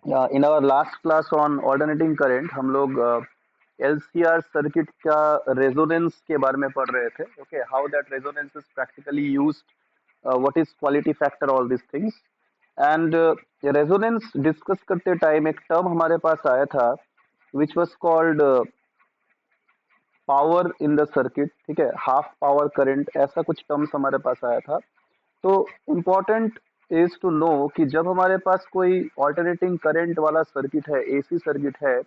In our last class on alternating current हम लोग LCR circuit का रेजोनेंस के बारे में पढ़ रहे थे. Okay, how that resonance is practically used, what is quality factor, all this things. And resonance discuss करते टाइम एक टर्म हमारे पास आया था which was called power in the circuit. ठीक है, हाफ पावर करंट, ऐसा कुछ टर्म्स हमारे पास आया था. तो इम्पॉर्टेंट इज टू नो कि जब हमारे पास कोई ऑल्टरनेटिंग करंट वाला सर्किट है, एसी सर्किट है,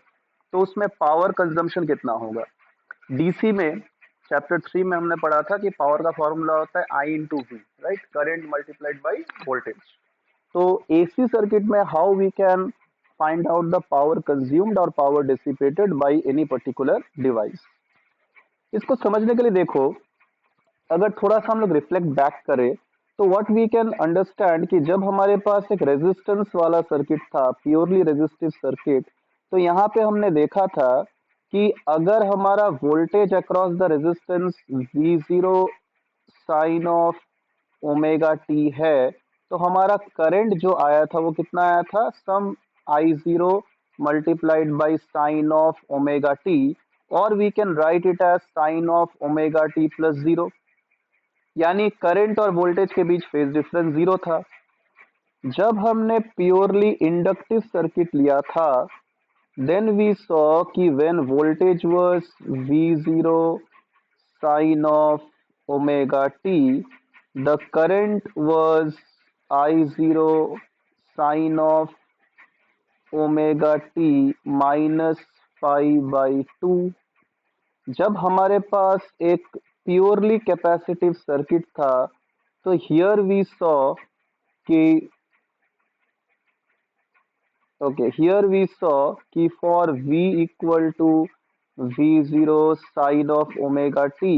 तो उसमें पावर कंजम्पशन कितना होगा. डीसी में चैप्टर 3 में हमने पढ़ा था कि पावर का फॉर्मूला होता है I into V, right, current multiplied by voltage. तो एसी सर्किट में how we can find out the power consumed और power dissipated by any particular device. इसको समझने के लिए देखो, अगर थोड़ा सा हम लोग रिफ्लेक्ट बैक करें तो व्हाट वी कैन अंडरस्टैंड कि जब हमारे पास एक रेजिस्टेंस वाला सर्किट था, प्योरली रेजिस्टिव सर्किट, तो यहाँ पे हमने देखा था कि अगर हमारा voltage across the resistance we zero sine of omega T है, तो हमारा करंट जो आया था वो कितना आया था, some I zero multiplied by sine of omega T, और we can write it as sine of omega T plus zero. यानी करंट और वोल्टेज के बीच फेज डिफरेंस जीरो था. जब हमने प्योरली इंडक्टिव सर्किट लिया था, देन वी सॉ कि when voltage was we zero sine of omega t, the current was I zero sine of omega T minus 5/2. जब हमारे पास एक प्योरली कैपेसिटिव सर्किट था, तो हियर वी सॉ कि कि for v equal to v zero sine of omega t,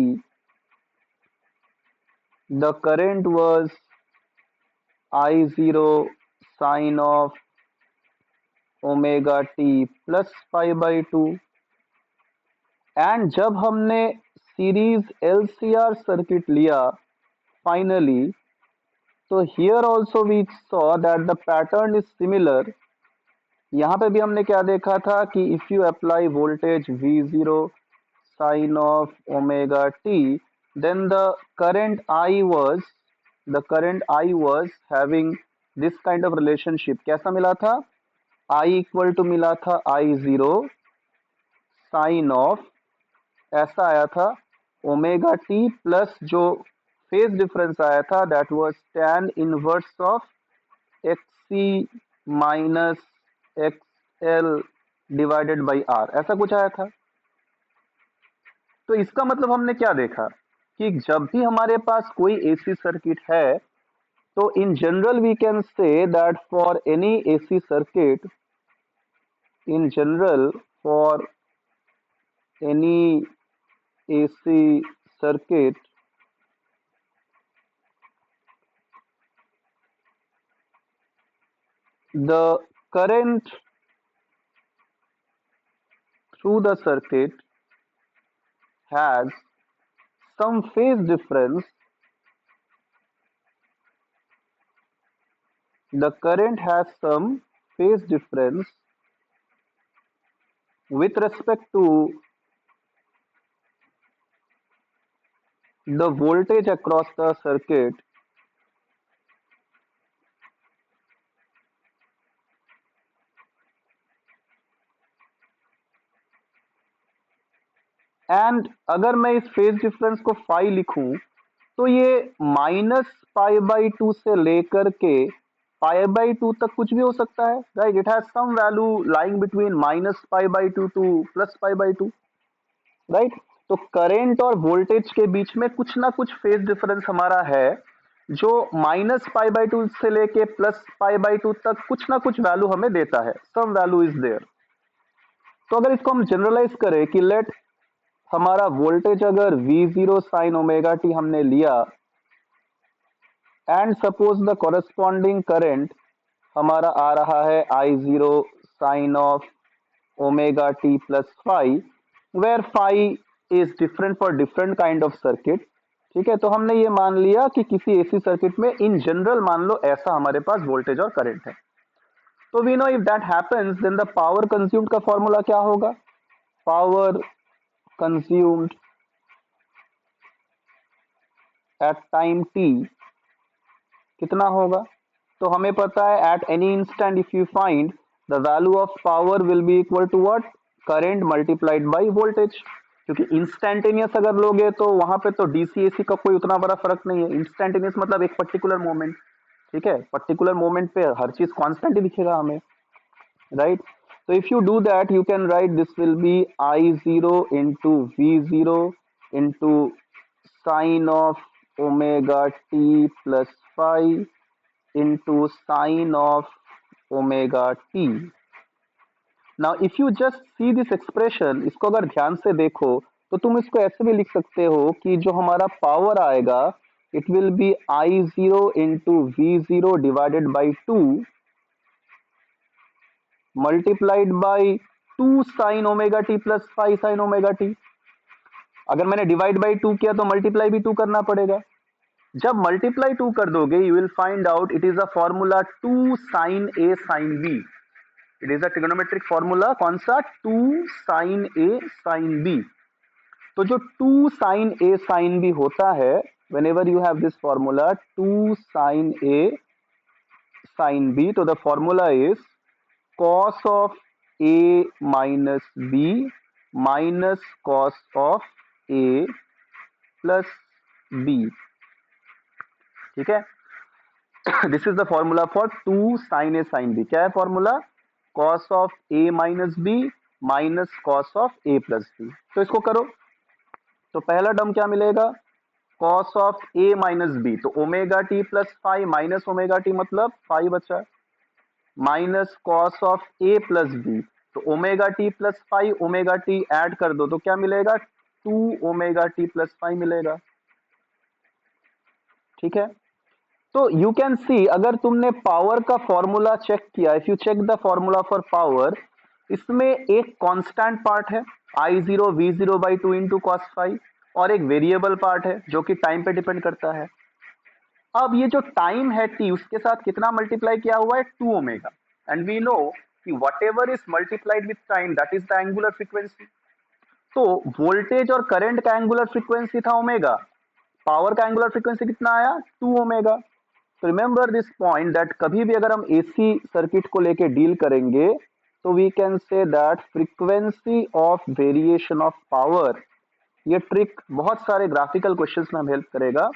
the current was I zero sine of omega T plus 5/2. And जब हमने series LCR circuit लिया फाइनली, तो here also we saw that the pattern is similar. यहाँ पे भी हमने क्या देखा था कि if you apply voltage v zero sine of omega t, then the current I was having this kind of relationship. कैसा मिला था, I इक्वल टू मिला था I जीरो साइन ऑफ, ऐसा आया था, ओमेगा टी प्लस जो फेज डिफरेंस आया था that was tan inverse of XC minus XL divided by R, ऐसा कुछ आया था. तो इसका मतलब हमने क्या देखा कि जब भी हमारे पास कोई एसी सर्किट है, तो in general we can say that for any AC circuit, in general for any AC circuit, the current through the circuit has some phase difference. The current has some phase difference with respect to the voltage across the circuit, and अगर मैं इस phase difference को phi लिखूं, तो ये -π/2 से लेकर के π/2 तक कुछ भी हो सकता है, right. It has some value lying between -π/2 to +π/2, right. तो करंट और वोल्टेज के बीच में कुछ ना कुछ फेज डिफरेंस हमारा है, जो -π/2 से लेके +π/2 तक कुछ ना कुछ वैल्यू हमें देता है, सम वैल्यू इज देयर. तो अगर इसको हम जनरलाइज करें कि लेट हमारा वोल्टेज अगर v zero sine omega t हमने लिया, and suppose the corresponding current हमारा आ रहा है I zero sine of omega T plus five, where five is different for different kind of circuit. ठीक है, तो हमने ये मान लिया कि किसी एसी सर्किट में इन जनरल मान लो ऐसा हमारे पास वोल्टेज और करंट है. तो we know if that happens then the power consumed का फॉर्मूला क्या होगा? Power consumed at time t कितना होगा? तो हमें पता है at any instant if you find the value of power will be equal to what? Current multiplied by voltage. क्योंकि इंस्टेंटेनियस अगर लोगे तो वहां पे तो डीसी एसी का कोई उतना बड़ा फर्क नहीं है। इंस्टेंटेनियस मतलब एक पर्टिकुलर मोमेंट, ठीक है, पर्टिकुलर मोमेंट पे हर चीज कांस्टेंट ही दिखेगा हमें, right? So if you do that, you can write this will be I0 into V0 into sine of omega t plus phi into sine of omega t. Now if you just see this expression, इसको अगर ध्यान से देखो तो तुम इसको ऐसे भी लिख सकते हो कि जो हमारा पावर आएगा it will be I0 into V0 divided by 2 multiplied by 2 sign omega T plus 5 sign omega T. अगर मैंने डिवाइड बाई 2 किया तो मल्टीप्लाई भी 2 करना पड़ेगा। जब मल्टीप्लाई 2 कर दोगे you will find out it is a formula 2 sine a sine b. It is a trigonometric formula, कौन सा? 2 साइन ए साइन बी। तो जो 2 साइन ए साइन बी होता है, whenever you have this formula 2 sin a sin b, तो the formula is cos of a minus b minus cos of a plus b, ठीक है। This is the formula for 2 sin a sin b। क्या है formula? cos of a minus b minus cos of a plus b। तो इसको करो तो पहला term क्या मिलेगा? cos of a minus b, तो omega T plus 5 minus omega T मतलब 5 बचा, minus cos of A plus B, तो omega T plus 5 omega T add कर दो तो क्या मिलेगा? 2 ओमेगा टी प्लस 5 मिलेगा, ठीक है। तो यू कैन सी, अगर तुमने पावर का फॉर्मूला चेक किया, if you check the formula for power, इसमें एक कांस्टेंट पार्ट है I0 V0 by 2 into cos 5 और एक वेरिएबल पार्ट है जो कि टाइम पे डिपेंड करता है। अब ये जो टाइम है t, उसके साथ कितना मल्टीप्लाई किया हुआ है? 2 ओमेगा। एंड वी नो कि what ever is multiplied with time that is the angular frequency. तो वोल्टेज और करंट का एंगुलर फ्रीक्वेंसी था ओमेगा, पावर का एंगुलर फ्रीक्वेंसी कितना आया? 2 ओमेगा। तो रिमेंबर दिस पॉइंट दैट कभी भी अगर हम एसी सर्किट को लेके डील करेंगे तो we can say that frequency of variation of power, ये ट्रिक बहुत सारे ग्राफिकल क्वेश्चंस में हम हेल्प करेगा।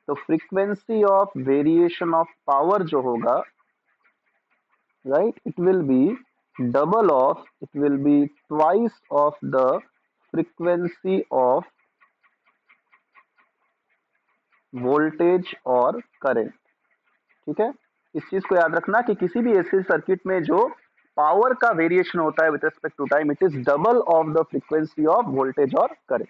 तो frequency of variation of power जो होगा, right, it will be double of, it will be twice of the frequency of voltage और करंट, ठीक है। इस चीज को याद रखना कि किसी भी एसी सर्किट में जो पावर का वेरिएशन होता है with respect to time, it is double of the frequency of voltage और करंट।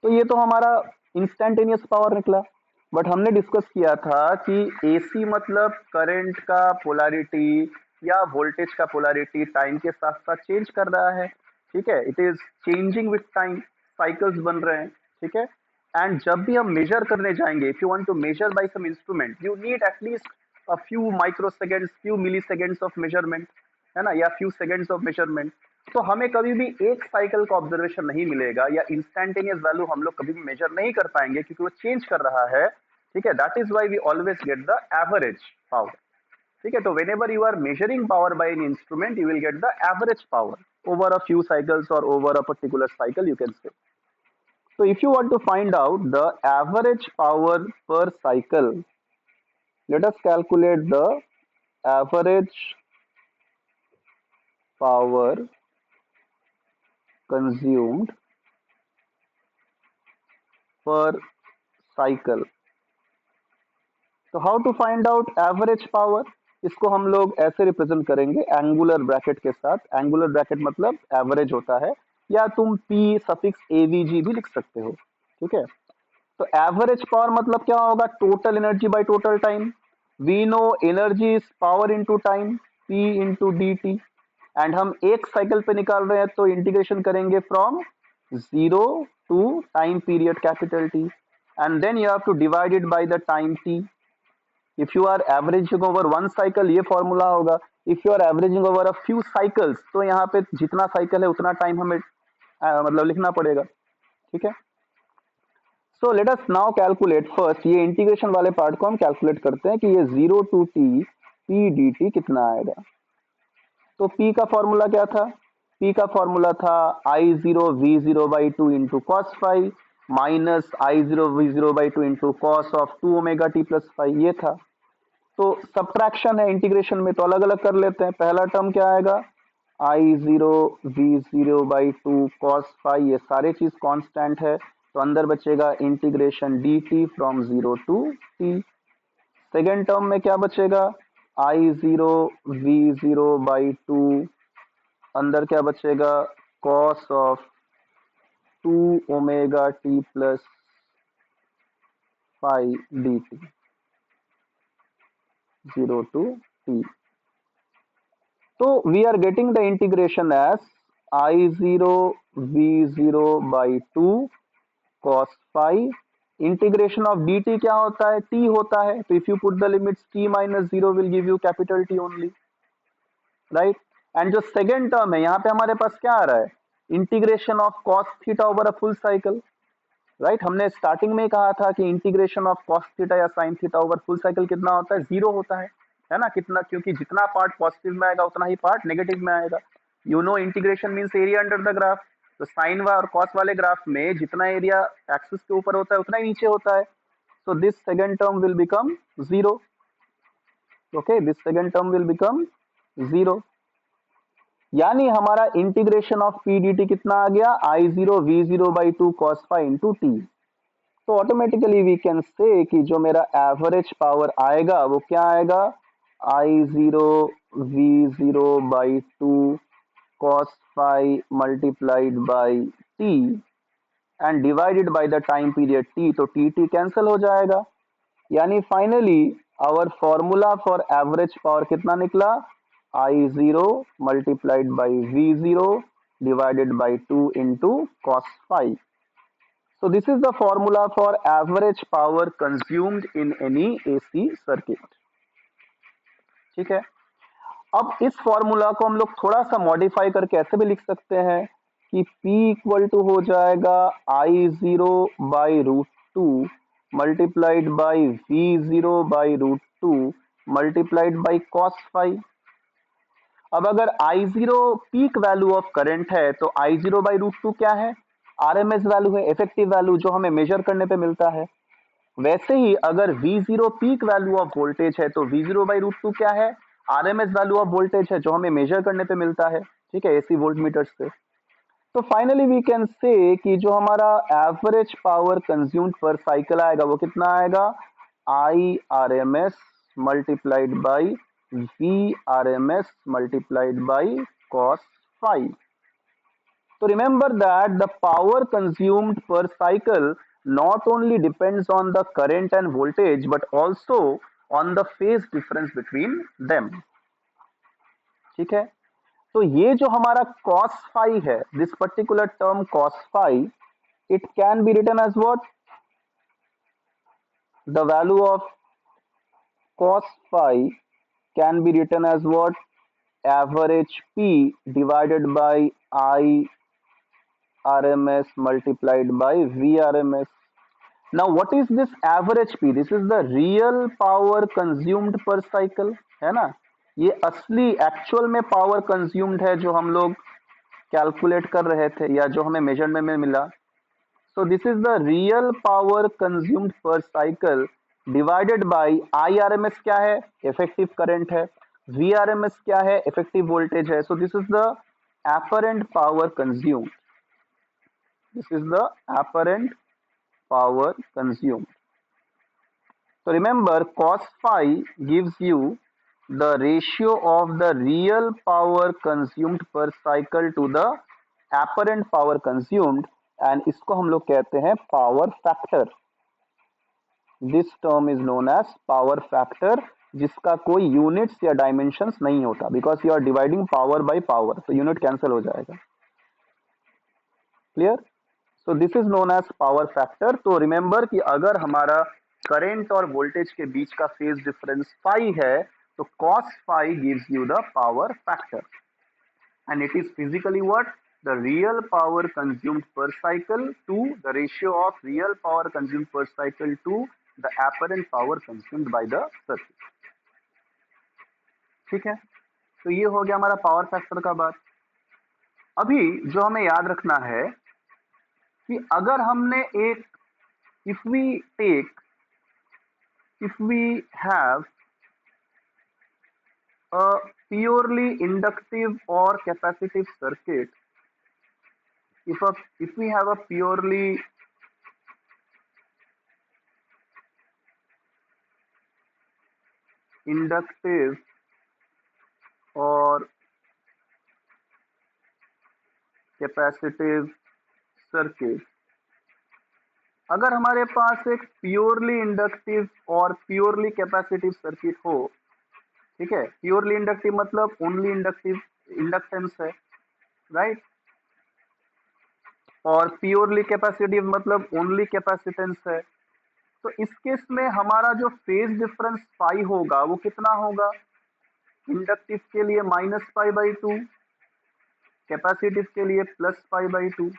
तो ये तो हमारा इंस्टेंटेनियस पावर निकला। बट हमने डिस्कस किया था कि एसी मतलब करंट का पोलैरिटी या वोल्टेज का पोलैरिटी टाइम के साथ साथ चेंज कर रहा है, ठीक है। It is changing with time, cycles बन रहे हैं, ठीक है। एंड जब भी हम मेजर करने जाएंगे, if you want to measure by some instrument, you need at least a few microseconds, few milliseconds of measurement, है ना, या फ्यू सेकेंड्स ऑफ मेजरमेंट। तो हमें कभी भी एक साइकिल का ऑब्जर्वेशन नहीं मिलेगा या इंस्टेंटेनियस वैल्यू हम लोग कभी भी मेजर नहीं कर पाएंगे क्योंकि वो चेंज कर रहा है, ठीक है। That is why we always get the average power, ठीक है। तो whenever you are measuring power by an instrument you will get the average power over a few cycles और over a particular cycle, you can say. So if you want to find out the average power per cycle, let us calculate the average power consumed per cycle. तो how to find out average power? इसको हम लोग ऐसे represent करेंगे angular bracket के साथ। Angular bracket मतलब average होता है, या तुम पी सफिक्स एवीजी भी लिख सकते हो, ठीक है। तो एवरेज पावर मतलब क्या होगा? Total energy by total time. We know energy is power into time, P into D T. And हम एक साइकिल पे निकाल रहे हैं तो इंटीग्रेशन करेंगे from zero to time period capital T, and then you have to divide it by the time T, if you are averaging over one cycle ये formula होगा, if you are averaging over a few cycles तो यहाँ पे जितना cycle है उतना time हमें मतलब लिखना पड़ेगा, ठीक है। So let us now calculate first, ये इंटीग्रेशन वाले पार्ट को हम कैलकुलेट करते हैं कि ये 0 to T P D T कितना आएगा। तो P का फॉर्मूला क्या था? P का फॉर्मूला था I0 V0 by two into cos five minus I0 V0 by two into cos of 2 omega T plus five, ये था। तो सब्ट्रैक्शन है इंटीग्रेशन में, तो अलग अलग कर लेते हैं। पहला टर्म क्या आएगा? I0 V0 by two cos five, ये सारे चीज कांस्टेंट है, तो अंदर बचेगा integration D T from 0 to T. Second term में क्या बचेगा? I0 V0 बाई टू, अंदर क्या बचेगा? Cos of 2 omega T plus five d t, 0 to T. तो we are getting the integration as I0 V0 by two cos five, integration of d t क्या होता है? टी होता है, तो if you put the limits T minus zero will give you capital T only, right. And जो second term है यहाँ पे हमारे पास क्या आ रहा है? Integration of cos theta over a full cycle, right. हमने स्टार्टिंग में कहा था कि इंटीग्रेशन ऑफ कॉस थीटा या sine theta over full cycle कितना होता है? जीरो होता है ना, कितना, क्योंकि जितना पार्ट पॉजिटिव में आएगा उतना ही पार्ट नेगेटिव में आएगा। You know integration means area under the graph, तो साइन और कॉस वाले ग्राफ में जितना एरिया एक्सिस के ऊपर होता है उतना ही नीचे होता है, so this second term will become zero, okay, this second term will become zero। यानी हमारा integration of P D T कितना आ गया? I0 V0 by two cos five into T. तो ऑटोमेटिकली वी कैन से कि जो मेरा एवरेज पावर आएगा वो क्या आएगा? I0 V0 by two cos phi multiplied by T and divided by the time period T, तो टी टी कैंसिल हो जाएगा। यानी finally our formula for average power कितना निकला? I0 multiplied by V0 divided by two into cos phi. So this is the formula for average power consumed in any AC circuit, ठीक है। अब इस formula को हम लोग थोड़ा सा मॉडिफाई करके ऐसे भी लिख सकते हैं कि P इक्वल टू हो जाएगा I0 by root two multiplied by V0 by root two multiplied by cos phi. अब अगर I0 peak value of current है तो I0 बाई रूट टू क्या है? आरएमएस वैल्यू है, इफेक्टिव वैल्यू जो हमें मेजर करने पे मिलता है। वैसे ही अगर V0 peak value of voltage है तो V0 बाई रूट टू क्या है? आरएमएस वैल्यू ऑफ वोल्टेज है जो हमें मेजर करने पे मिलता है, ठीक है, एसी वोल्ट मीटर से। तो फाइनली वी कैन से कि जो हमारा average power consumed per cycle आएगा वो कितना आएगा? I R M S multiplied by V R M S multiplied by cos phi. So remember that the power consumed per cycle not only depends on the current and voltage but also on the phase difference between them, ठीक है। तो ये जो हमारा cos phi है, this particular term cos phi, it can be written as what? The value of cos phi can be written as what? Average P divided by I RMS multiplied by VRMS. Now what is this average P? This is the real power consumed per cycle, है ना। ये असली actual में power consumed है जो हम लोग calculate कर रहे थे या जो हमें मेजरमेंट में मिला। सो this is the real power consumed per cycle divided by IRMS क्या है? इफेक्टिव करंट है। VRMS क्या है? इफेक्टिव वोल्टेज है। सो this is the apparent power consumed. This is the apparent power consumed. So remember, cos phi gives you the ratio of the real power consumed per cycle to the apparent power consumed, and इसको हम लोग कहते हैं power factor. This term is known as power factor, जिसका कोई units या dimensions नहीं होता, because you are dividing power by power, तो यूनिट कैंसिल हो जाएगा। Clear? So this is known as power factor. तो रिमेंबर कि अगर हमारा करंट और वोल्टेज के बीच का फेज डिफरेंस फाई है, तो cos phi gives you the power factor, and it is physically what? The real power consumed per cycle to the ratio of real power consumed per cycle to the apparent power consumed by the circuit. ठीक है, तो ये हो गया हमारा power factor का बात। अभी जो हमें याद रखना है कि अगर हमने एक if we have a purely inductive or capacitive circuit, if we have a purely inductive और कैपेसिटिव सर्किट, अगर हमारे पास एक प्योरली इंडक्टिव और प्योरली कैपेसिटिव सर्किट हो, ठीक है, प्योरली इंडक्टिव मतलब ओनली इंडक्टिव इंडक्टेंस है, राइट, और प्योरली कैपेसिटिव मतलब ओनली कैपेसिटेंस है, तो इस केस में हमारा जो फेज डिफरेंस पाई होगा वो कितना होगा? इंडक्टिव के लिए -π/2, कैपेसिटिव के लिए +π/2,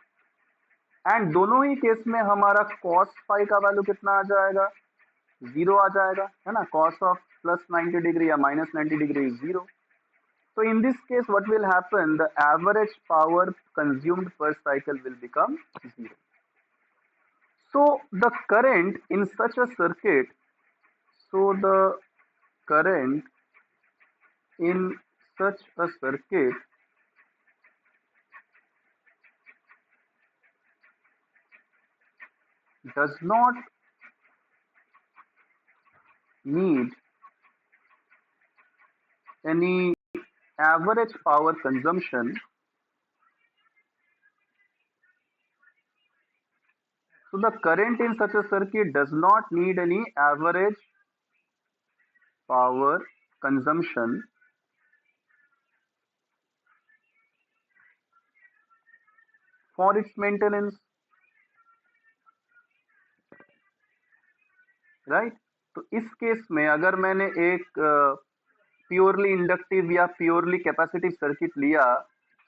एंड दोनों ही केस में हमारा cos phi का वैल्यू कितना आ जाएगा? 0 आ जाएगा, है ना, cos ऑफ +90 डिग्री या -90 degree is 0. So in this case what will happen? The average power consumed per cycle will become 0. So the current in such a circuit, current in such a circuit does not need any average power consumption. So the current in such a circuit does not need any average power consumption for its maintenance, right. तो इस case में अगर मैंने एक purely inductive या purely capacitive circuit लिया,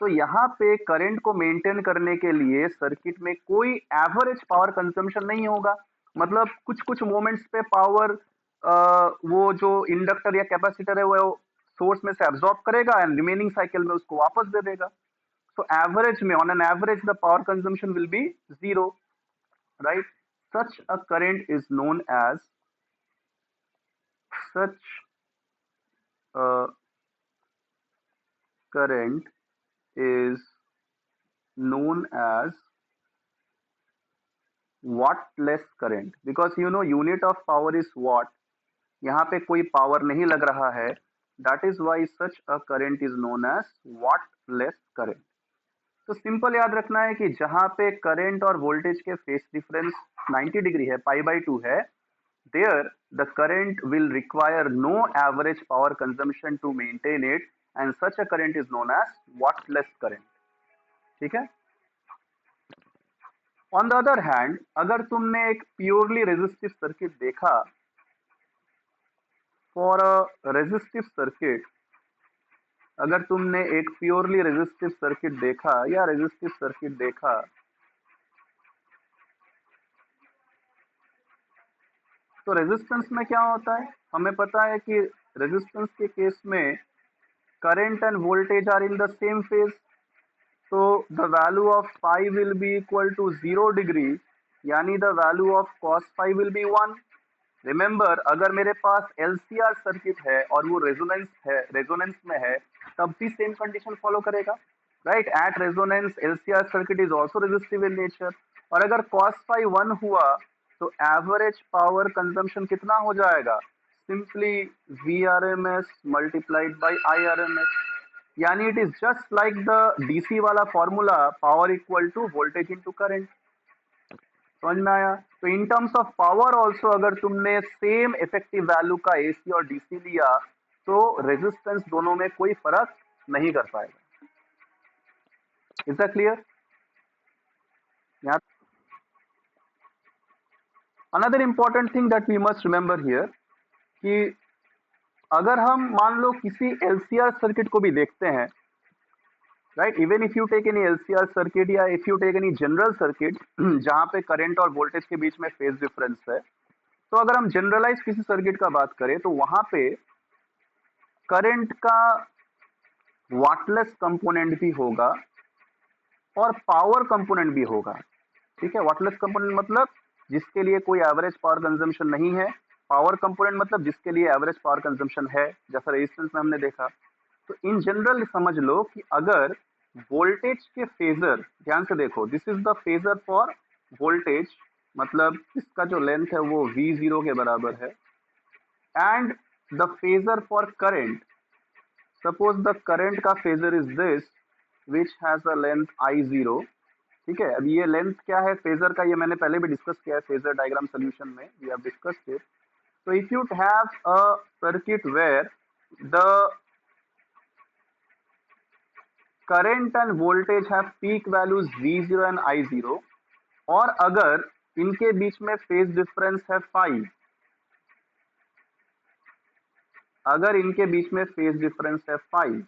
तो यहाँ पे करंट को मेंटेन करने के लिए सर्किट में कोई एवरेज पावर कंजम्पशन नहीं होगा, मतलब कुछ कुछ मोमेंट्स पे पावर वो जो इंडक्टर या कैपेसिटर है वो सोर्स में से एब्जॉर्ब करेगा एंड रिमेनिंग साइकिल में उसको वापस दे देगा. सो एवरेज में on an average the power consumption will be 0, right. Such a current is known as such a current is known as wattless current, because you know unit of power is watt. यहाँ पे कोई power नहीं लग रहा है, that is why such a current is known as wattless current. तो simple याद रखना है कि जहां पे करंट और वोल्टेज के फेस डिफरेंस 90 डिग्री है, π/2 है, there the current will require no average power consumption to maintain it, and such a current is known as wattless current. ठीक है. On the other hand, अगर तुमने एक प्योरली रेजिस्टिव सर्किट देखा, for a resistive circuit, अगर तुमने एक purely resistive circuit देखा या रेजिस्टिव सर्किट देखा, तो रेजिस्टेंस में क्या होता है? हमें पता है कि रेजिस्टेंस के केस में current and voltage are in the same phase, तो the value of pi will be equal to 0 degree, यानी the value of cos phi will be 1. Remember, अगर मेरे पास LCR सर्किट है और वो रेजोनेंस में है, तब भी सेम कंडीशन फॉलो करेगा, right. At resonance LCR circuit is also resistive in nature, और अगर cos phi 1 हुआ तो एवरेज पावर कंजम्पशन कितना हो जाएगा? Simply VRMS multiplied by IRMS, यानी it is just like the DC वाला formula, power equal to voltage into current. समझ में आया? तो in terms of power also अगर तुमने सेम इफेक्टिव वैल्यू का AC और DC लिया, तो रेजिस्टेंस दोनों में कोई फर्क नहीं कर पाएगा. Is that clear? यहाँ another important thing that we must remember here कि अगर हम मान लो किसी एलसीआर सर्किट को भी देखते हैं, right, even if you take any LCR circuit या if you take any general circuit जहां पे करंट और वोल्टेज के बीच में फेज डिफरेंस है, तो अगर हम जनरलाइज किसी सर्किट का बात करें तो वहां पे करंट का वाटलेस कंपोनेंट भी होगा और पावर कंपोनेंट भी होगा। ठीक है, वाटलेस कंपोनेंट मतलब जिसके लिए कोई एवरेज पावर कंजम्पशन नहीं है, पावर कंपोनेंट मतलब जिसके लिए एवरेज पावर कंजम्पशन है, जैसा रेजिस्टेंस में हमने देखा। तो इन जनरल समझ लो कि अगर वोल्टेज के फेजर, ध्यान से देखो, this is the phasor for voltage, मतलब इसका जो लेंथ है वो V0 के बराबर है, and the phasor for current, suppose the current का phasor is this which has a length I0। ठीक है, अब ये लेंथ क्या है फेजर का, ये मैंने पहले भी डिस्कस किया है फेजर डायग्राम सोल्यूशन में, we have discussed it. So if you have a circuit where the current and voltage have peak values V0 and I0, और अगर इनके बीच में फेज डिफरेंस है फाई, अगर इनके बीच में फेज डिफरेंस है फाई,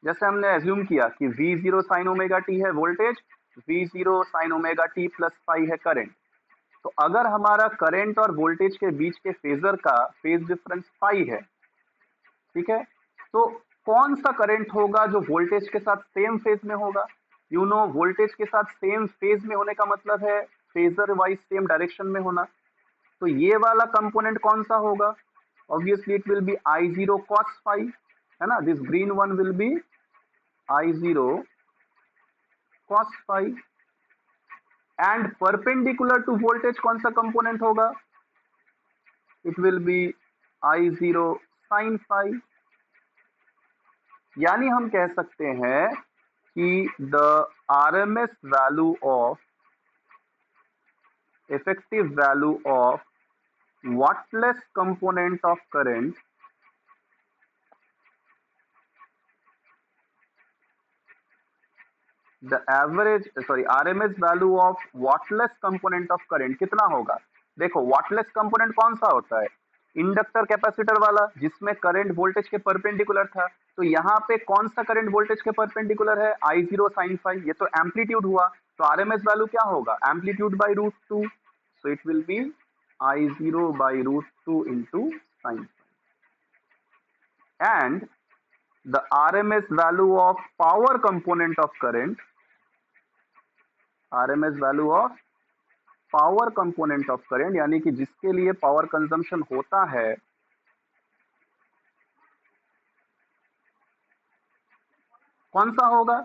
जैसे हमने एज्यूम किया कि V0 साइन ओमेगा टी है voltage, V0 sine omega T plus phi है करंट, तो अगर हमारा करंट और वोल्टेज के बीच के फेजर का फेज डिफरेंस फाई है, ठीक है, तो कौन सा करंट होगा जो वोल्टेज के साथ सेम फेज में होगा? यू नो, वोल्टेज के साथ सेम फेज में होने का मतलब है फेजर वाइज सेम डायरेक्शन में होना। तो ये वाला कंपोनेंट कौन सा होगा? Obviously it will be I0 cos phi, है ना, this green one will be I0 cos phi, and perpendicular to voltage कौन सा कंपोनेंट होगा? It will be I0 sin phi। यानी हम कह सकते हैं कि the RMS value of effective value of wattless component of current the average sorry RMS value of wattless component of current कितना होगा? देखो wattless component कौन सा होता है? इंडक्टर कैपेसिटर वाला, जिसमें करंट वोल्टेज के परपेंडिकुलर था। तो यहाँ पे कौन सा करंट वोल्टेज के परपेंडिकुलर है? I0 sin phi, ये तो एम्पलीट्यूड हुआ, तो RMS वैल्यू क्या होगा? Amplitude by √2, so it will be I0 by √2 into sin phi, and the RMS value of power component of current, RMS value of power component of current, यानी कि जिसके लिए पावर कंजम्पशन होता है, कौन सा होगा?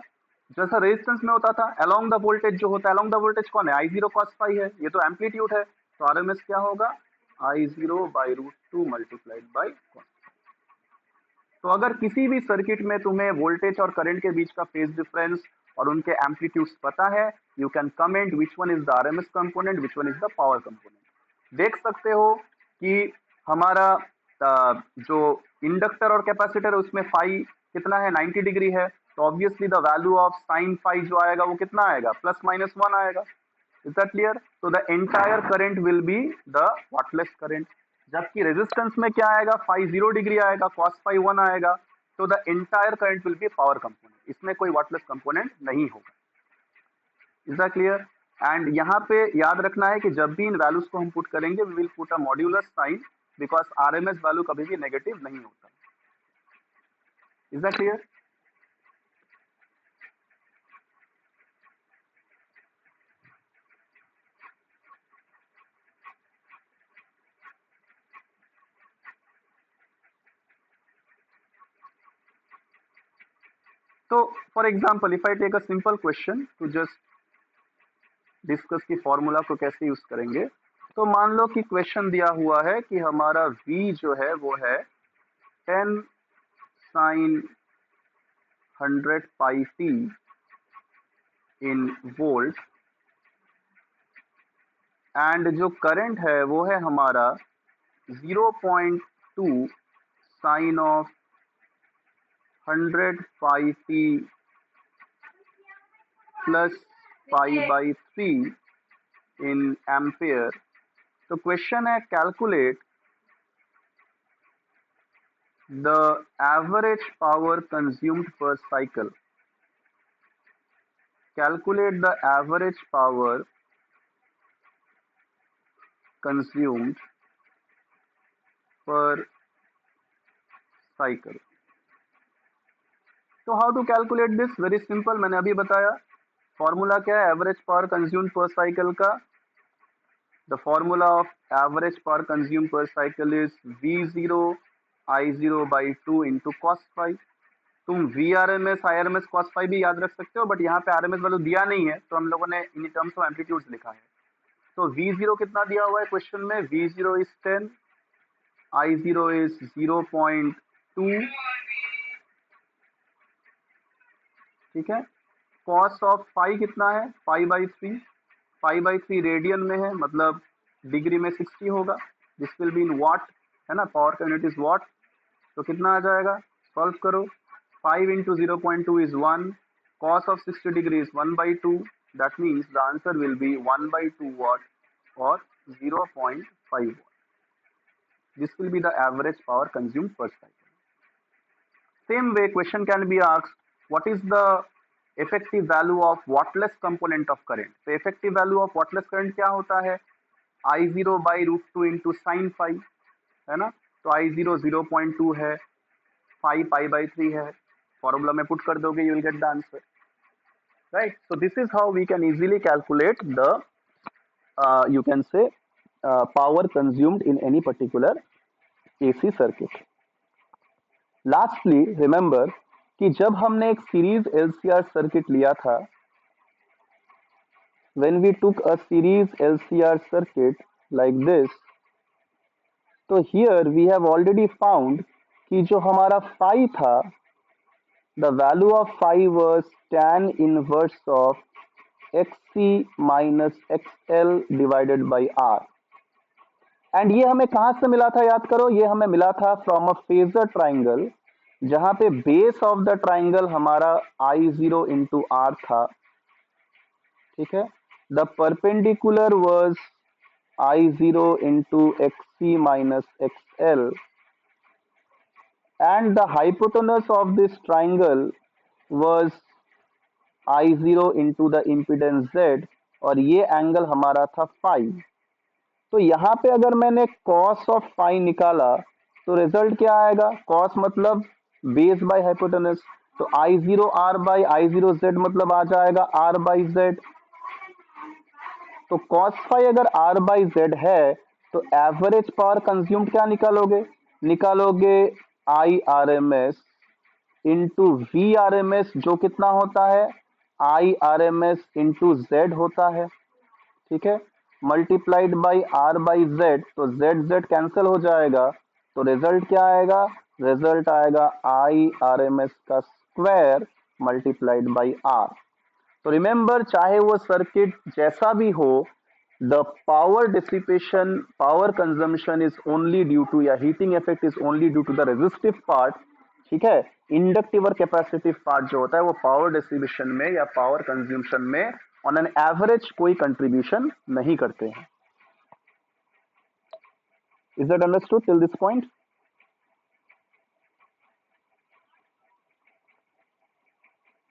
जैसा रेजिस्टेंस में होता था, अलोंग द वोल्टेज जो होता है, अलोंग द वोल्टेज कौन है? I0 cos phi है, ये तो एम्पलीट्यूड है, तो RMS क्या होगा? I0 by √2 multiplied by cos। तो अगर किसी भी सर्किट में तुम्हें वोल्टेज और करंट के बीच का फेज डिफरेंस और उनके एम्पलीट्यूड्स पता है, you can comment which one is the RMS component, which one is the power component. देख सकते हो कि हमारा जो इंडक्टर और कैपेसिटर है उसमें फाई कितना है? 90 डिग्री है, तो obviously the value of sine phi जो आएगा वो कितना आएगा? +-1 आएगा। Is that clear? तो the entire current will be the wattless current. जबकि रेजिस्टेंस में क्या आएगा? फाई 0 डिग्री आएगा, कॉस फाई 1 आएगा, तो the entire current will be power component, इसमें कोई वाटलेस कंपोनेंट नहीं होगा। Is that clear? एंड यहाँ पे याद रखना है कि जब भी इन वैल्यूज को हम पुट करेंगे we will put a modulus sign, because RMS value कभी भी नेगेटिव नहीं होता। Is that clear? So for example, if I take a simple question to just discuss की फॉर्मूला को कैसे यूज करेंगे, तो मान लो कि क्वेश्चन दिया हुआ है कि हमारा V जो है वो है 10 sin 100 pi t in volt, and जो करंट है वो है हमारा 0.2 sine of 100 pi t plus pi by 3 in ampere, तो क्वेश्चन है calculate the average power consumed per cycle. Calculate the average power consumed per cycle. तो how to calculate this? Very simple, मैंने अभी बताया। फॉर्मूला क्या है average power consumed per cycle का? The formula of average power consumed per cycle is V0 I0 by 2 into cos five. तुम VRMS IRMS cos five भी याद रख सकते हो, बट यहाँ पे RMS वैल्यू दिया नहीं है, तो हम लोगों ने इन टर्म्स ऑफ एम्पलीट्यूड्स लिखा है। तो V0 कितना दिया हुआ है क्वेश्चन में? V0 इज 10, I0 इज 0.2, ठीक है। कॉस ऑफ फाइव कितना है? Pi by three. Pi by three radian में है, मतलब डिग्री में 60 होगा। दिस विल बी इन वाट, है ना, पावर का यूनिट इज वाट। तो कितना आ जाएगा? सॉल्व करो। 5 into 0.2 is 1, cos of 60 degree is 1/2, that means the answer will be 1/2 वाट और 0.5 watt. This will be the average power consumed per cycle. Same way, question can be asked, what is the effective value of wattless component of current? तो effective value of wattless current क्या होता है? I0 by √2 into sin phi, है ना। तो I0 0.2 है, phi pi/3 है, formula में पुट कर दोगे, you will get the answer, right? So this is how we can easily calculate the you can say power consumed in any particular AC circuit. Lastly remember कि जब हमने एक series LCR circuit लिया था, when we took a series LCR circuit like this, तो here we have already found कि जो हमारा phi था, the value of phi was tan inverse of XC minus XL divided by R. And ये हमें कहां से मिला था? याद करो, ये हमें मिला था फ्रॉम अ फेजर ट्राइंगल, जहां पे बेस ऑफ द ट्राइंगल हमारा I0 इंटू आर था, ठीक है। The perpendicular was I0 into XC minus XL and the hypotenuse of this triangle was I0 into the impedance Z, और ये angle हमारा था फाई। तो यहाँ पे अगर मैंने कॉस ऑफ फाई निकाला तो रिजल्ट क्या आएगा? कॉस मतलब बेस बाय हाइपोटेनस, तो I0 R by I0 Z मतलब आ जाएगा R बाई Z। तो कॉस फाई अगर R बाई Z है तो एवरेज पावर कंज्यूम्ड क्या निकालोगे? निकालोगे IRMS इंटू VRMS, जो कितना होता है? IRMS इंटू Z होता है, ठीक है, multiplied by R by Z, तो Z कैंसिल हो जाएगा, तो रिजल्ट क्या आएगा? रिजल्ट आएगा IRMS का स्क्वायर मल्टीप्लाइड बाई R। तो रिमेंबर, चाहे वो सर्किट जैसा भी हो, the power dissipation, power consumption is only due to, या heating effect is only due to the resistive part, ठीक है। इंडक्टिव और कैपेसिटिव पार्ट जो होता है वो पावर डिस्ट्रीब्यूशन में या पावर कंज्यूमशन में ऑन एन एवरेज कोई कंट्रीब्यूशन नहीं करते हैं। Is that understood till this point?